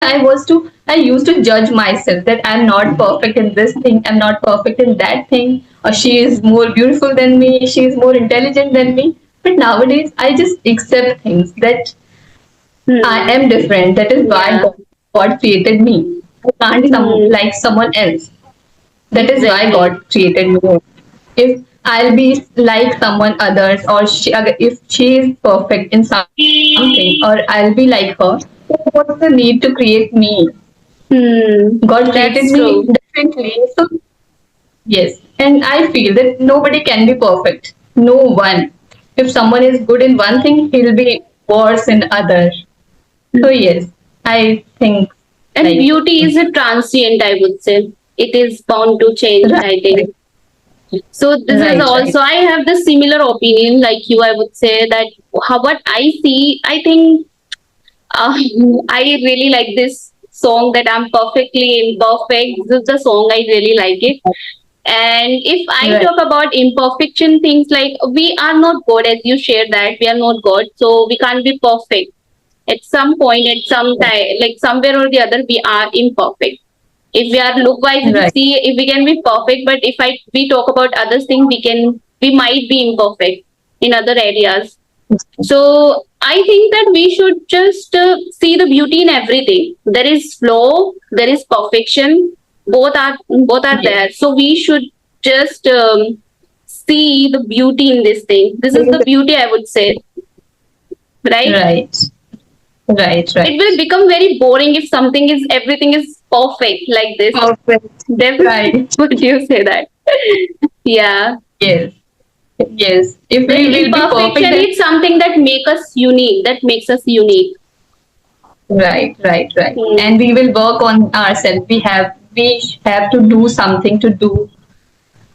I used to judge myself that I'm not perfect in this thing, I'm not perfect in that thing, or she is more beautiful than me, she is more intelligent than me. But nowadays, I just accept things that I Hmm. am different. That is why Yeah. God created me. I can't be like Hmm. someone else. That is why God Exactly. created me. If I'll be like someone others, or if she is perfect in something, or I'll be like her, then what's the need to create me? Hmm. God created That's me true. differently. So yes, and I feel that nobody can be perfect. No one. If someone is good in one thing, he'll be worse in other. So yes, I think And like this. beauty is a transient, I would say. It is bound to change, Right, I think. So this is right, also, right, I have the similar opinion like you. I would say that what I see, I think uh, I really like this song that I'm perfectly imperfect. This is the song I really like it. And if I right, talk about imperfection things, like we are not God, as you shared that we are not God, so we can't be perfect. At some point, at some time, like somewhere or the other, we are imperfect. If we are look wise, if we right, see, if we can be perfect, but if I we talk about other things, we might be imperfect in other areas. So I think that we should just see the beauty in everything. There is flaw, there is perfection. Both are yes. there. So we should just see the beauty in this thing. This is the beauty, I would say, right? Right, right, It right. will become very boring if something is everything is perfect like this. Perfect. Definitely, Right. would you say that? Yeah. Yes. Yes. If That we will be perfect, imperfection then is something that make us unique. That makes us unique. right, right, right. And Hmm. we will work on ourselves. We have to do something to do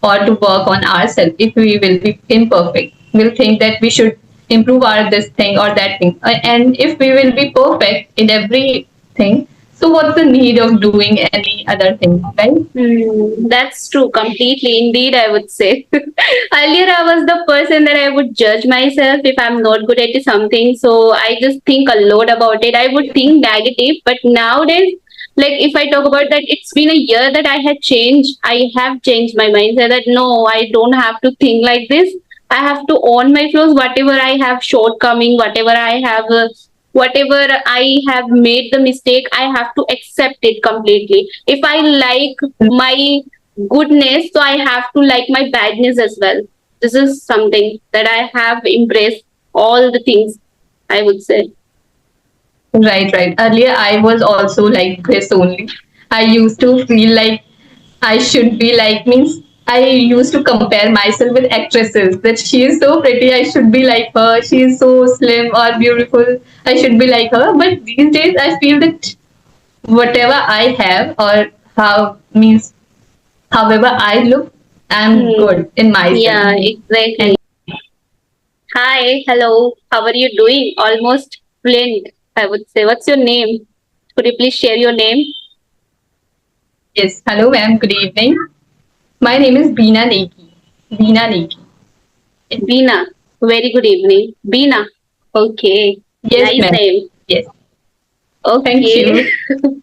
or to work on ourselves. If we will be imperfect, we'll think that we should improve our this thing or that thing. And if we will be perfect in everything, so what's the need of doing any other thing, right? That's true, completely. Indeed, I would say. Earlier, I was the person that I would judge myself if I'm not good at something. So I just think a lot about it. I would think negative, but nowadays, like if I talk about that, it's been a year that I had changed. I have changed my mindset that no, I don't have to think like this. I have to own my flaws, whatever I have shortcoming, whatever I have made the mistake, I have to accept it completely. If I like my goodness, so I have to like my badness as well. This is something that I have embraced all the things, I would say. Right, right. Earlier, I was also like this only. I used to feel like I should be like, means I used to compare myself with actresses that she is so pretty, I should be like her. She is so slim or beautiful, I should be like her. But these days, I feel that whatever I have or how means however I look, I'm Hmm. good in myself. Yeah, And exactly. Hi, hello. How are you doing? Almost brilliant, I would say. What's your name? Could you please share your name? yes, hello ma'am, good evening. My name is Beena Neki. Beena Neki. Beena. Very good evening. Beena. Okay. Yes, Nice ma'am. name. Yes. Thank Okay. you.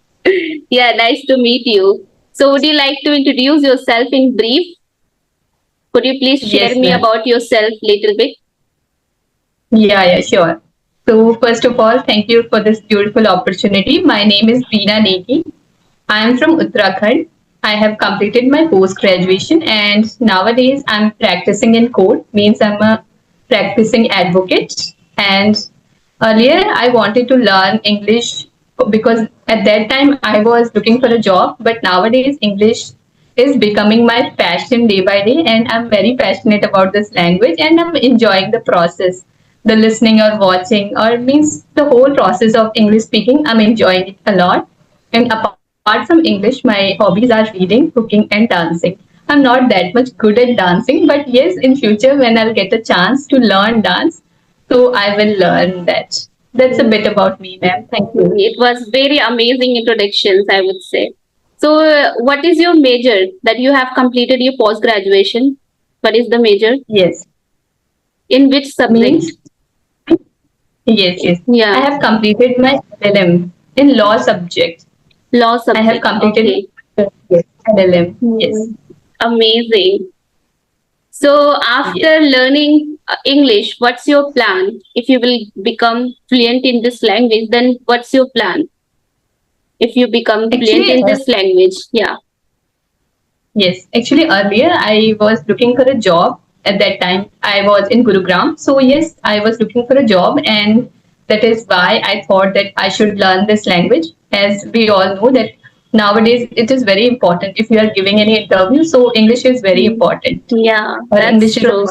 Yeah, nice to meet you. So, would you like to introduce yourself in brief? Could you please share Yes, me ma'am. about yourself little bit? Yeah, yeah, sure. So, first of all, thank you for this beautiful opportunity. My name is Beena Negi. I am from Uttarakhand. I have completed my post graduation and nowadays I'm practicing in court, means I'm a practicing advocate. And earlier I wanted to learn English because at that time I was looking for a job, but nowadays English is becoming my passion day by day, and I'm very passionate about this language and I'm enjoying the process. The listening or watching or means the whole process of English speaking, I'm enjoying it a lot. And apart from English, my hobbies are reading, cooking, and dancing. I'm not that much good at dancing, but yes, in future when I'll get a chance to learn dance, so I will learn that. That's a bit about me, ma'am. Thank you. It was very amazing introductions, I would say. So, what is your major that you have completed your post graduation? What is the major? Yes. In which subject? Means yes, yes. I Yeah. have completed my LLM. in law subject. Law I have subject. completed Okay. yes, LLM. Yes. Amazing. So Yes. after learning English, what's your plan? If you will become fluent in this language, then what's your plan? If you become fluent Actually, in this language, yeah. yes. Actually, earlier I was looking for a job. At that time, I was in Gurugram. So yes, I was looking for a job, and that is why I thought that I should learn this language. As we all know that nowadays it is very important. If you are giving any interview, so English is very Mm. important. Yeah, Or that's English is true.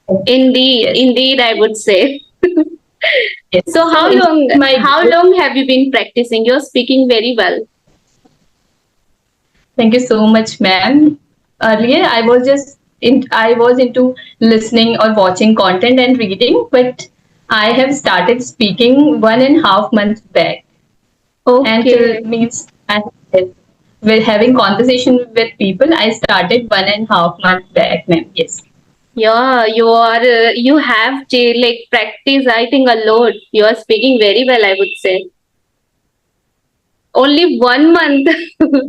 a Indeed, yes, indeed, I would say. yes. So So in my how long have you been practicing? You're speaking very well. thank you so much, ma'am. Earlier, I was into listening or watching content and reading, but I have started speaking 1.5 months back, and till Okay. means I with having conversation with people, I started 1.5 months back, ma'am. Yes, Yeah, you have like practice, I think, a lot. You are speaking very well, I would say. Only 1 month.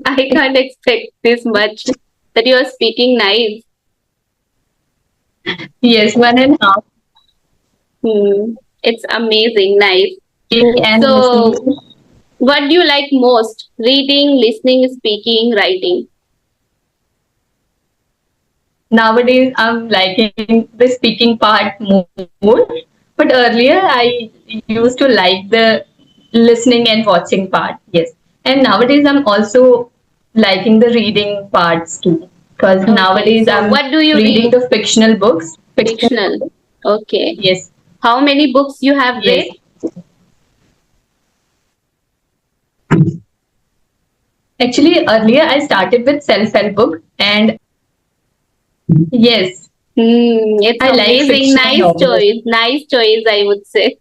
I can't expect this much that you are speaking nice. yes, 1.5 It's amazing, nice. and listening. So, what do you like most? Reading, listening, speaking, writing. Nowadays, I'm liking the speaking part more, but earlier I used to like the listening and watching part. Yes, and nowadays I'm also liking the reading parts too, because Okay, nowadays so I'm what do you reading read? the fictional books. Fictional Fictional. books. Okay. Yes, How many books you have yes. read? Actually, earlier I started with self-help book, and yes, It's I like amazing. fictional Nice novels. choice. Nice choice, I would say.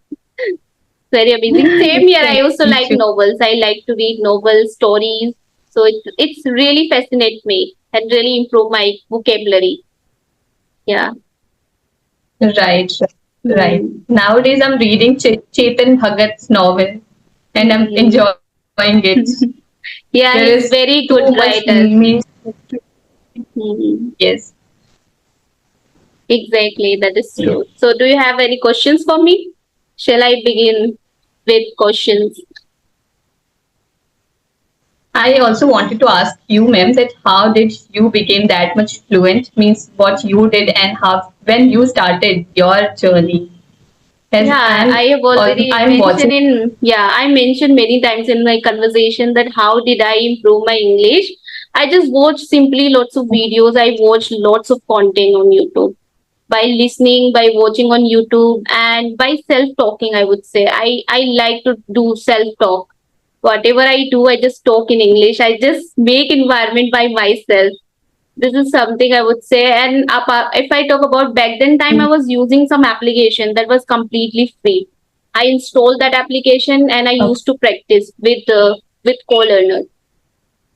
Very amazing. Same here. I also Me like too. novels. I like to read novels, stories. So it's really fascinates me and really improve my vocabulary. Yeah. Right, right. Hmm. Nowadays, I'm reading Chetan Bhagat's novel, and I'm Hmm. enjoying it. Yeah, There he's is very too good much writer. means. Hmm. Yes, Exactly, that is yes. true. So, do you have any questions for me? Shall I begin with questions? I also wanted to ask you, ma'am, that how did you become that much fluent? Means what you did and how when you started your journey. As Yeah, I have already I'm mentioned watching. I mentioned many times in my conversation that how did I improve my English? I just watched simply lots of videos. I watched lots of content on YouTube. By listening, by watching on YouTube, and by self-talking, I would say. I like to do self-talk. Whatever I do, I just talk in English. I just make environment by myself. This is something I would say. And if I talk about back then time, I was using some application that was completely free. I installed that application and I used to practice with co-learners,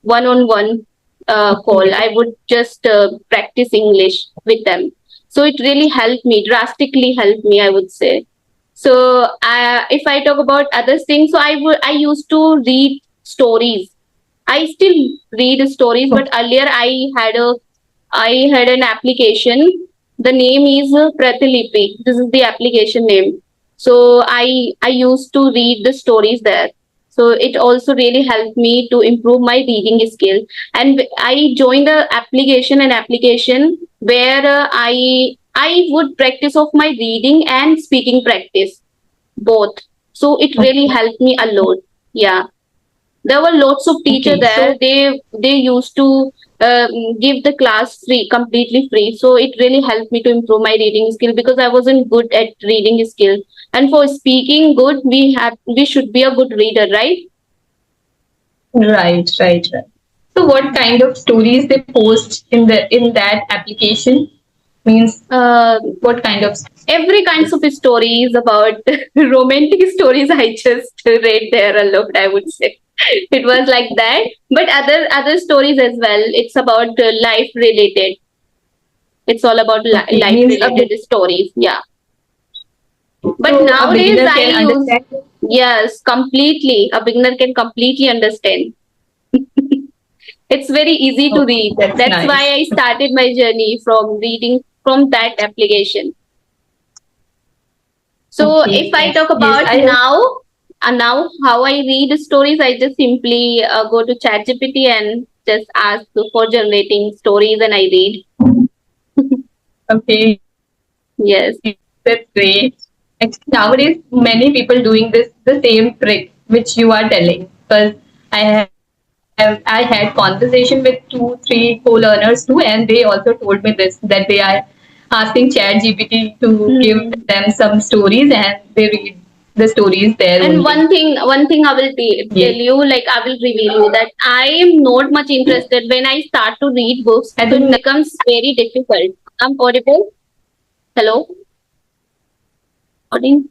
one-on-one call. Okay. I would just practice English with them. So it really helped me, drastically helped me, I would say. So if I talk about other things, so I used to read stories. I still read stories, but earlier I had an application. The name is Pratilipi. This is the application name. So I used to read the stories there. So it also really helped me to improve my reading skill. And I joined an application where I would practice of my reading and speaking practice both. So it really Okay. helped me a lot. Yeah, there were lots of teachers Okay. there. So They used to give the class free, completely free. So it really helped me to improve my reading skill because I wasn't good at reading skill. And for speaking good, we should be a good reader, right? right, right, right. So what kind of stories they post in that application? Means uh, what kind of every kinds of stories about romantic stories. I just read there a lot, I would say. It was like that, but other stories as well. It's about life related. It's all about okay life means related stories. Yeah. But so a nowadays beginner I can use understand. Yes, completely. A beginner can completely understand. It's very easy to Okay, read. that's That's why nice. I started my journey from reading from that application. So if Okay, I talk yes, about I have. now how I read stories, I just simply go to ChatGPT and just ask for generating stories, and I read. Okay, Yes. that's great. Actually, nowadays, many people doing this the same trick which you are telling. Because I had conversation with 2, 3 co-learners too, and they also told me this that they are asking Chat GPT to give Hmm. them some stories, and they read the stories there And only. one thing I will tell Yes, you, like I will reveal you that I am not much interested when I start to read books. I So it think becomes very difficult. I'm audible. Hello. Audible?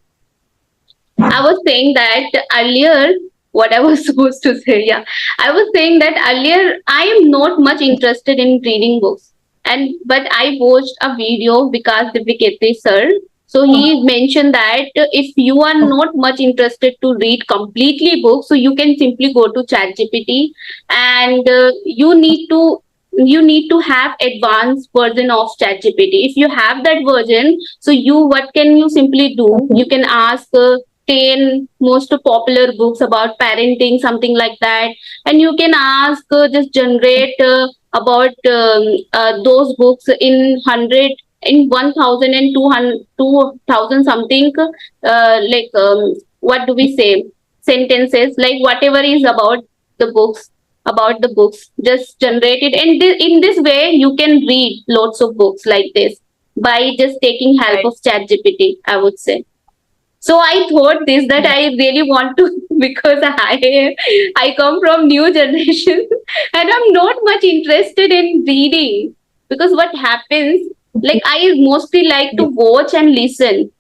I was saying that earlier, what I was supposed to say, yeah. I was saying that earlier, I am not much interested in reading books. But I watched a video of Vikas Divyakete sir. So he mentioned that if you are not much interested to read completely books, so you can simply go to ChatGPT, and you need to have advanced version of ChatGPT. If you have that version, so what can you simply do? You can ask 10 most popular books about parenting, something like that, and you can ask just generate about those books in 100, in 1000 and 200, 2000 something, what do we say, sentences, like whatever is the books about the books, just generate it, and in this way you can read lots of books like this by just taking help right. of chat gpt, I would say. So I thought this that I really want to because I come from new generation and I'm not much interested in reading, because what happens, like I mostly like to Yes, watch and listen.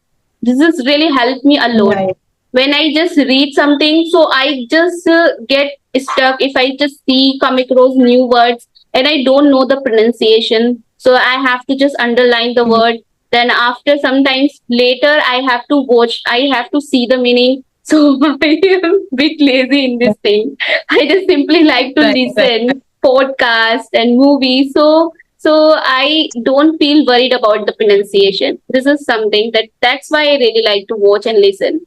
This has really helped me a lot. right. When I just read something, so I just get stuck if I just see come across new words and I don't know the pronunciation. So I have to just underline the Yes, word. Then after sometimes later I have to watch, I have to see the meaning. So I am a bit lazy in this thing. I just simply like to right, right, listen podcast and movies. So I don't feel worried about the pronunciation. This is something that's why I really like to watch and listen.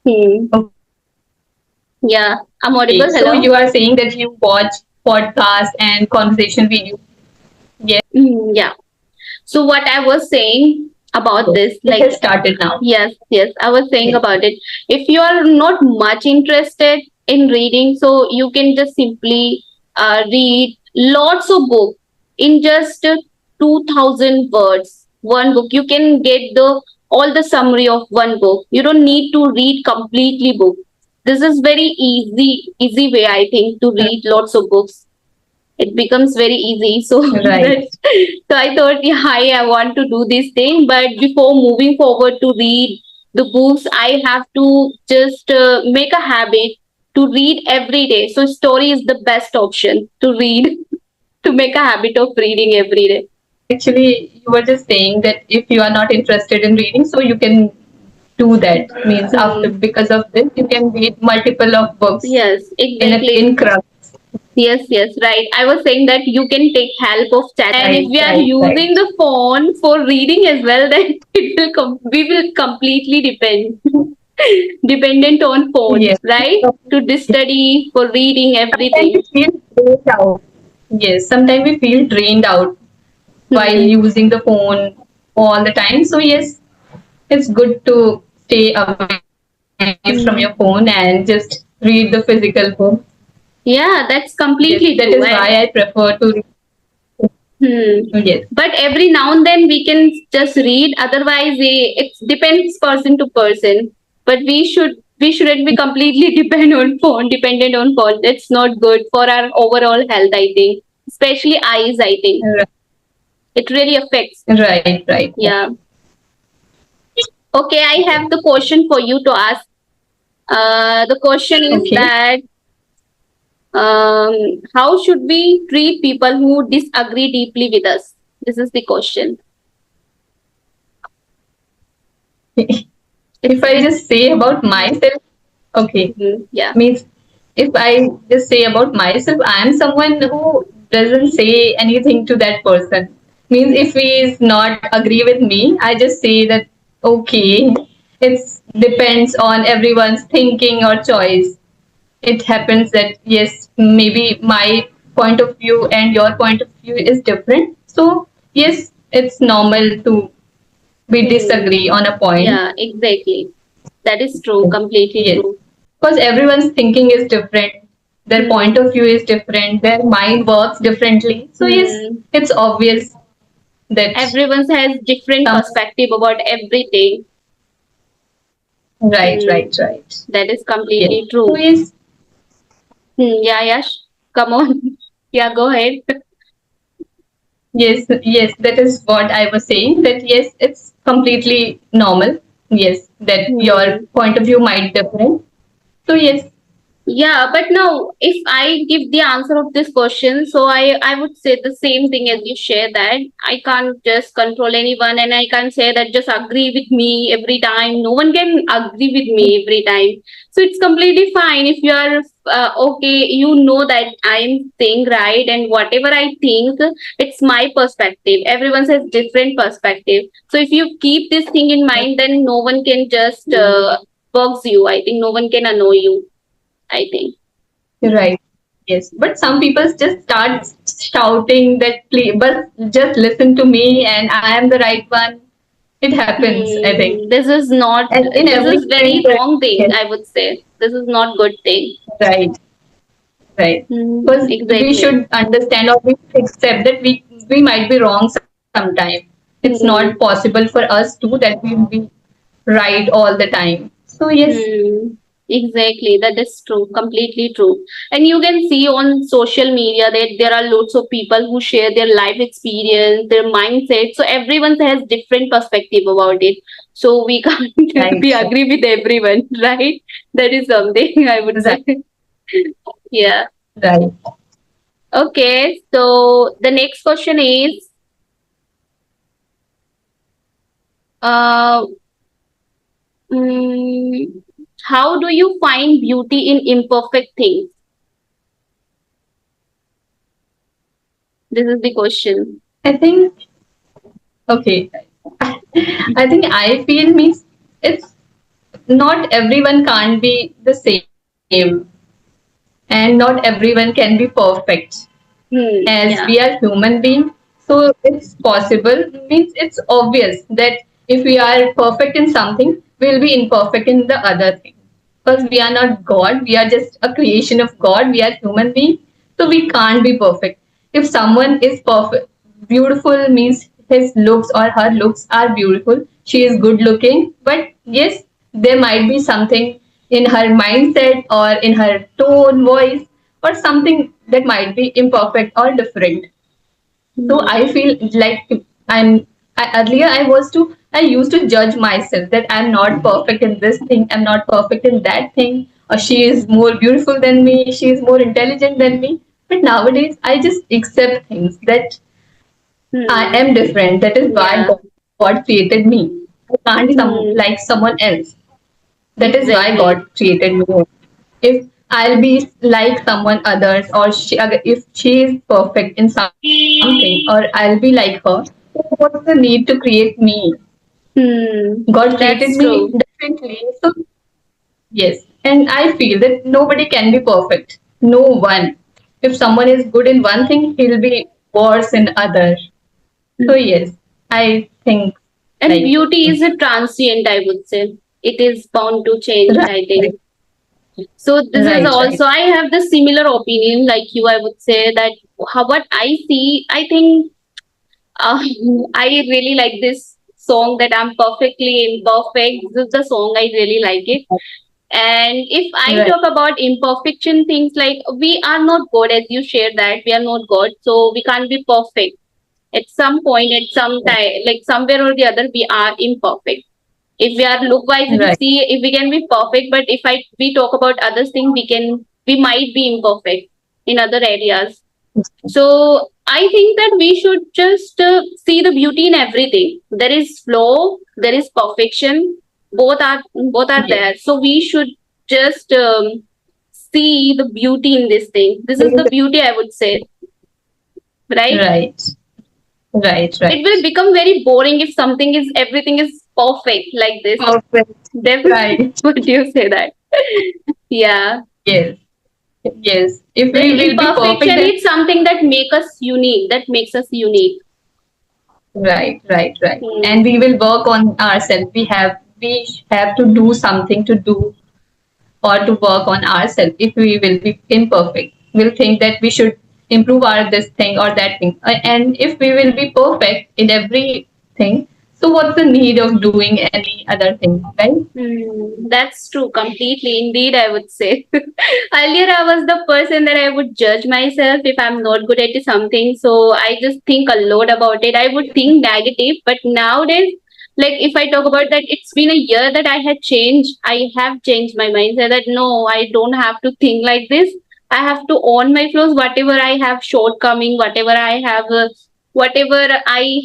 Hmm. right. Yeah, I'm Okay, audible. so Hello. you are saying that you watch podcast and conversation videos. Yes, Yeah. So what I was saying about yes. this, It like has started now. yes, yes, I was saying Yes, about it. If you are not much interested in reading, so you can just simply read lots of books in just 2000 words. One book, you can get the all the summary of one book. You don't need to read completely book. This is very easy way I think to read lots of books. It becomes very easy. So right. so I thought, yeah, I want to do this thing, but before moving forward to read the books, I have to just make a habit to read every day. So story is the best option to read to make a habit of reading every day. Actually, you were just saying that if you are not interested in reading, so you can do that. Means after Hmm. because of this, you can read multiple of books Yes, in exactly. crux. Yes, yes, right. I was saying that you can take help of chat, and if Right, we are right, right. using the phone for reading as well, then we will completely dependent on phone, Yes. right? To study for reading Sometimes we everything. feel drained out. Yes, sometimes we feel drained out while Hmm. using the phone all the time. So yes, it's good to stay away from your Hmm. phone and just read the physical book. Yeah, that's Yes, completely that true. is why I prefer to read. Hmm. Yes, But every now and then we can just read. Otherwise, it depends person to person. But we shouldn't be completely dependent on phone. That's not good for our overall health, I think. Especially eyes, I think. It really affects. right, right. Yeah. Okay, I have the question for you to ask. The question is Okay. that how should we treat people who disagree deeply with us? This is the question. If I just say about myself, okay, Yeah. means if I just say about myself, I am someone who doesn't say anything to that person. Means if he is not agree with me, I just say that okay, it depends on everyone's thinking or choice. It happens that yes, maybe my point of view and your point of view is different. So yes, it's normal to we Hmm. disagree on a point. Yeah, exactly. That is true, completely Yes, true. because everyone's thinking is different, their point Hmm. of view is different, their mind works differently. So yes, Hmm. it's obvious that Everyone has different some perspective about everything. right, Hmm. right, right. That is Yes. completely So true. yes, Yeah, Yash, come on. Yeah, go ahead. yes, yes. That is what I was saying. That yes, it's completely normal. Yes, that your Hmm. point of view might different. So yes, Yeah, but now if I give the answer of this question, so I would say the same thing as you share, that I can't just control anyone, and I can't say that just agree with me every time. No one can agree with me every time. So it's completely fine if you are okay, you know that I'm saying right, and whatever I think, it's my perspective. Everyone has different perspective. So if you keep this thing in mind, then no one can just box you. I think no one can annoy you, I think. right. Yes, but some people just start shouting that please, but just listen to me and I am the right one. It happens, I think. This is not, And in this every is very friend, wrong thing, yes, I would say. This is not good thing. right, right. Because we Exactly. should understand or we should accept that we might be wrong sometimes. It's not Hmm. possible for us too that we will be right all the time. So yes, Hmm. Exactly, that is true, completely true. And you can see on social media that there are lots of people who share their life experience, their mindset. So everyone has different perspective about it. So we can't right, be agree with everyone, right? That is something I would right, say. Yeah. right. Okay. So the next question is, uh, mm, how do you find beauty in imperfect things? This is the question. I think okay. I think I feel means it's not everyone can't be the same and not everyone can be perfect as we Yeah. are human beings. So it's possible, means it's obvious that if we are perfect in something, we'll be imperfect in the other thing. Because we are not God, we are just a creation of God, we are human beings, so we can't be perfect. If someone is perfect, beautiful means his looks or her looks are beautiful, she is good looking, but yes, there might be something in her mindset or in her tone, voice, or something that might be imperfect or different. So Hmm. I feel like earlier I used to judge myself that I'm not perfect in this thing, I'm not perfect in that thing, or she is more beautiful than me, she is more intelligent than me. But nowadays I just accept things that I Hmm. am different. That is why Yeah. God created me. I can't be like Hmm. someone else. That is why God Exactly. created me. If I'll be like someone others, or if she is perfect in something, or I'll be like her, so what's the need to create me? Hmm. God created That's me true. differently. So yes, and I feel that nobody can be perfect. No one. If someone is good in one thing, he'll be worse in other. So yes, I think And like beauty this. is a transient, I would say. It is bound to change, Right, I think. So this is right, right. also, I have the similar opinion like you. I would say that how what I see, I think uh, I really like this song that I'm perfectly imperfect. This is the song I really like it. And if I Right, talk about imperfection things, like we are not God, as you shared that we are not God, so we can't be perfect. At some point, at some right, time, like somewhere or the other, we are imperfect. If we are look wise, if we right. see, if we can be perfect, but if I we talk about other things, we might be imperfect in other areas. So I think that we should just see the beauty in everything. There is flaw, there is perfection. both are Yes. there. So we should just see the beauty in this thing. This is the beauty, I would say, right? Right. Right. It will Right. become very boring if something is everything is perfect like this. Perfect. Definitely, Right. would you say that? Yeah. Yes. Yes. If That we will be perfect, imperfection then is something that make us unique. That makes us unique. right, right, right. And Hmm. we will work on ourselves. We have to do something to do or to work on ourselves. If we will be imperfect, we'll think that we should improve our this thing or that thing. And if we will be perfect in everything, so what's the need of doing any other thing, right? That's true, completely. Indeed, I would say. Earlier, I was the person that I would judge myself if I'm not good at something. So I just think a lot about it. I would think negative, but nowadays, like if I talk about that, it's been a year that I had changed. I have changed my mindset that no, I don't have to think like this. I have to own my flaws, whatever I have shortcoming, whatever I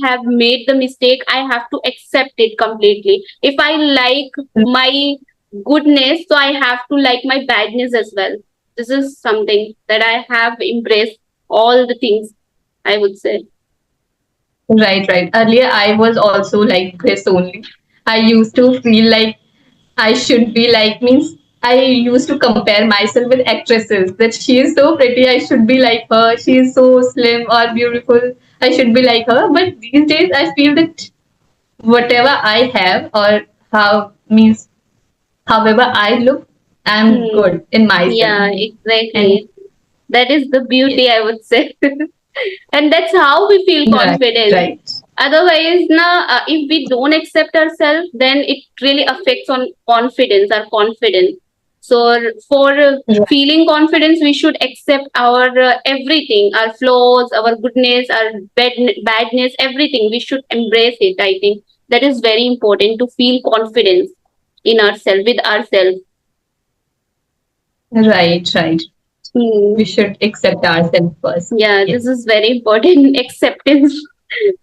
have made the mistake, I have to accept it completely. If I like my goodness, so I have to like my badness as well. This is something that I have embraced all the things, I would say. Right, right. Earlier, I was also like this only. I used to feel like I should be like, means I used to compare myself with actresses that she is so pretty, I should be like her. She is so slim or beautiful, I should be like her. But these days, I feel that whatever I have or how means however I look, I'm Hmm. good in myself. Yeah, And exactly. That is the yes, beauty, I would say. And that's how we feel right, confidence. right, Otherwise, if we don't accept ourselves, then it really affects on confidence, our confidence. So for right, feeling confidence, we should accept our everything, our flaws, our goodness, our badness, everything. We should embrace it. I think that is very important to feel confidence in ourselves, with ourselves. right, right. Hmm. We should accept ourselves first. Yeah, Yes, this is very important. Acceptance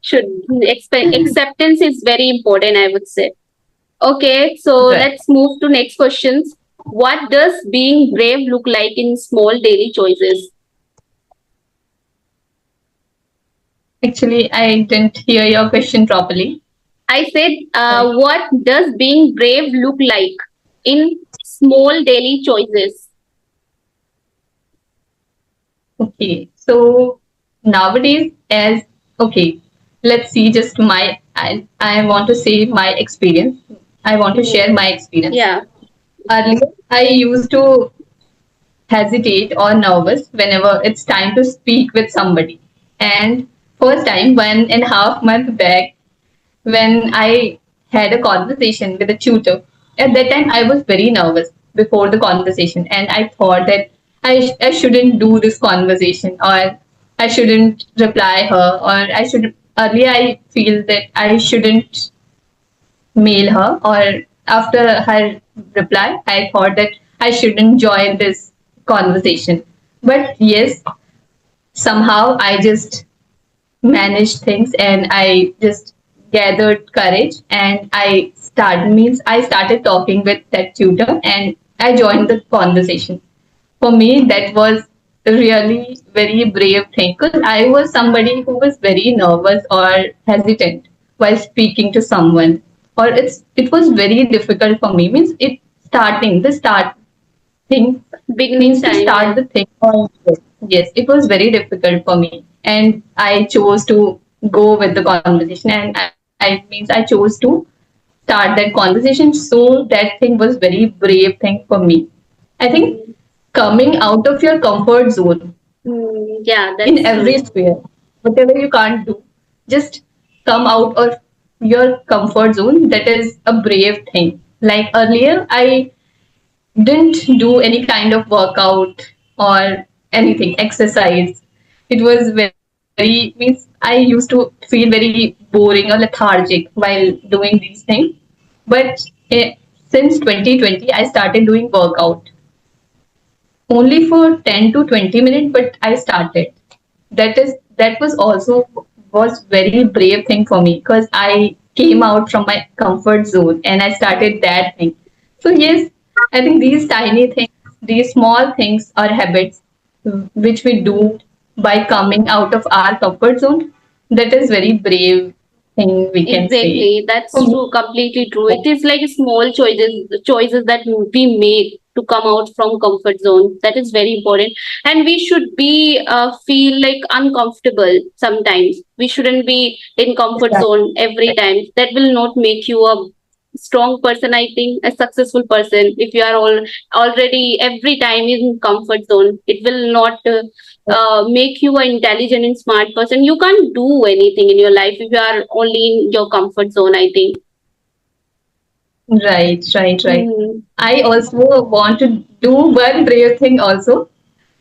should acceptance is very important, I would say. Okay, so right. let's move to next questions. What does being brave look like in small daily choices? Actually, I didn't hear your question properly. I said, Sorry. what does being brave look like in small daily choices? Okay. So nowadays, as okay, let's see just I want to say my experience. I want to Mhm. share my experience. Yeah. Earlier, I used to hesitate or nervous whenever it's time to speak with somebody. And first time, 1.5 month back, when I had a conversation with a tutor. At that time, I was very nervous before the conversation, and I thought that I shouldn't do this conversation, or I shouldn't reply her, or I should. Earlier, I feel that I shouldn't mail her, or after her reply, I thought that I shouldn't join this conversation. But yes, somehow I just managed things and I just gathered courage and I started talking with that tutor and I joined the conversation. For me, that was really very brave thing because I was somebody who was very nervous or hesitant while speaking to someone. Or it was very difficult for me. Means it starting the start thing Beginning means to time, yeah. start the thing. Yes, it was very difficult for me, and I chose to go with the conversation, and I means I chose to start that conversation. So that thing was very brave thing for me. I think Mm. coming out of your comfort zone Yeah, in that's every true. sphere, whatever you can't do, just come out of your comfort zone. That is a brave thing. Like earlier, I didn't do any kind of workout or anything, exercise. It was very, means I used to feel very boring or lethargic while doing these things. But since 2020, I started doing workout only for 10 to 20 minutes, but I started. That was also was very brave thing for me because I came out from my comfort zone and I started that thing. So yes, I think these tiny things, these small things or habits which we do by coming out of our comfort zone, that is very brave thing we can say. Exactly, that's So true, completely true. It is like small choices that we make to come out from comfort zone. That is very important, and we should be feel like uncomfortable sometimes. We shouldn't be in comfort right, zone every time. That will not make you a strong person. I think a successful person. If you are already every time in comfort zone, it will not. Make you an intelligent and smart person. You can't do anything in your life if you are only in your comfort zone, I think. right. Hmm. I also want to do one brave thing also,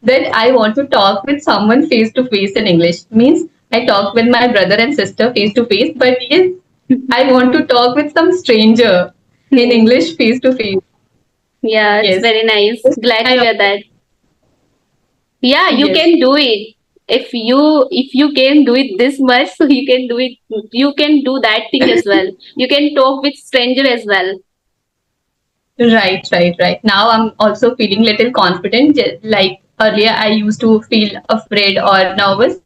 that I want to talk with someone face to face in English. Means I talk with my brother and sister face to face, but yes, I want to talk with some stranger in Hmm. English face to face. Yeah, it's Yes. very nice. Yes, Glad I to hear also, that. Yeah, you yes, can do it. If you can do it this much, so you can do it. You can do that thing as well. You can talk with stranger as well. right. Now I'm also feeling little confident. Like earlier, I used to feel afraid or nervous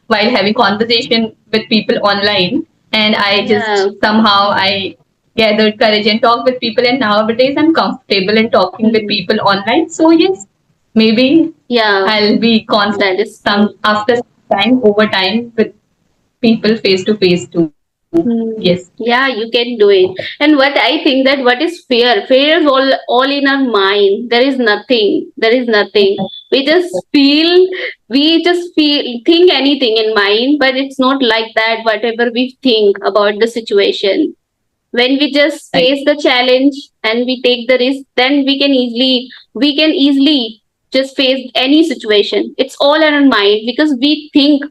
while having conversation with people online, and I just Yeah. somehow I gathered courage and talked with people. And nowadays, I'm comfortable in talking with Hmm. people online. So yes, maybe Yeah, I'll be that confident is true. some after some time over time with people face to face too. Yes. Hmm. Yeah, you can do it. And what I think that what is fear? Fear is all in our mind. There is nothing. There is nothing. We just feel. We just think anything in mind, but it's not like that. Whatever we think about the situation, when we just Right. face the challenge and we take the risk, then we can easily just face any situation. It's all in our mind because we think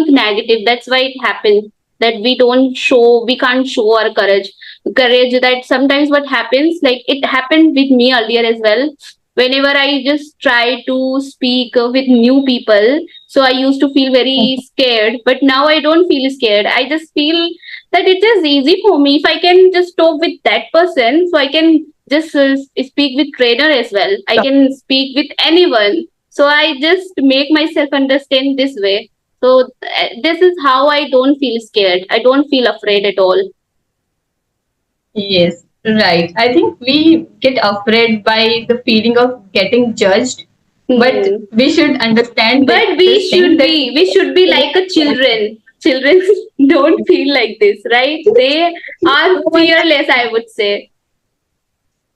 negative. That's why it happens that we can't show our courage. That sometimes what happens, like it happened with me earlier as well. Whenever I just try to speak with new people, so I used to feel very scared, but now I don't feel scared. I just feel that it is easy for me. If I can just talk with that person, so I can just speak with trainer as well. I can speak with anyone. So I just make myself understand this way. So this is how I don't feel scared. I don't feel afraid at all. Yes, right. I think we get afraid by the feeling of getting judged, but Hmm. we should understand But this thing that we should be like a children. Children don't feel like this, right? They are no one, fearless, I would say.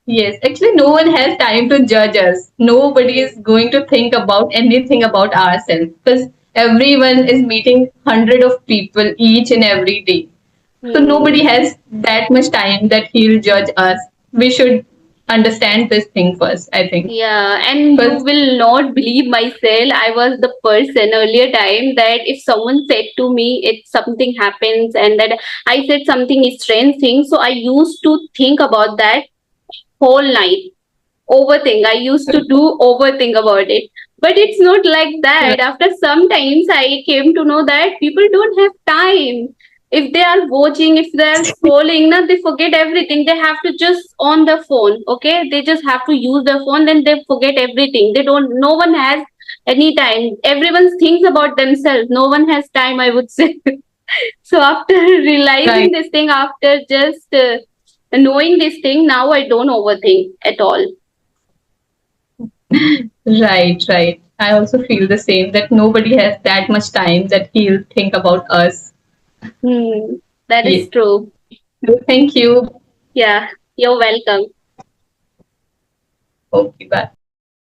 yes, actually, no one has time to judge us. Nobody is going to think about anything about ourselves because everyone is meeting hundred of people each and every day. So Hmm. nobody has that much time that he'll judge us. We should understand this thing first, I think. Yeah, and you Because will not believe myself. I was the person earlier time that if someone said to me, if something happens and that I said something strange thing, so I used to think about that whole night. Overthink. I used to do overthink about it. But it's not like that. After some times, I came to know that people don't have time. If they are watching, if they are scrolling, now they forget everything. They have to just on the phone. Okay, they just have to use the phone. Then they forget everything. They don't. No one has any time. Everyone thinks about themselves. No one has time. I would say. So after realizing right, this thing, after just knowing this thing, now I don't overthink at all. right. I also feel the same that nobody has that much time that he'll think about us. Hmm, that is Yes. true. Thank you. Yeah, you're welcome. Okay, bye.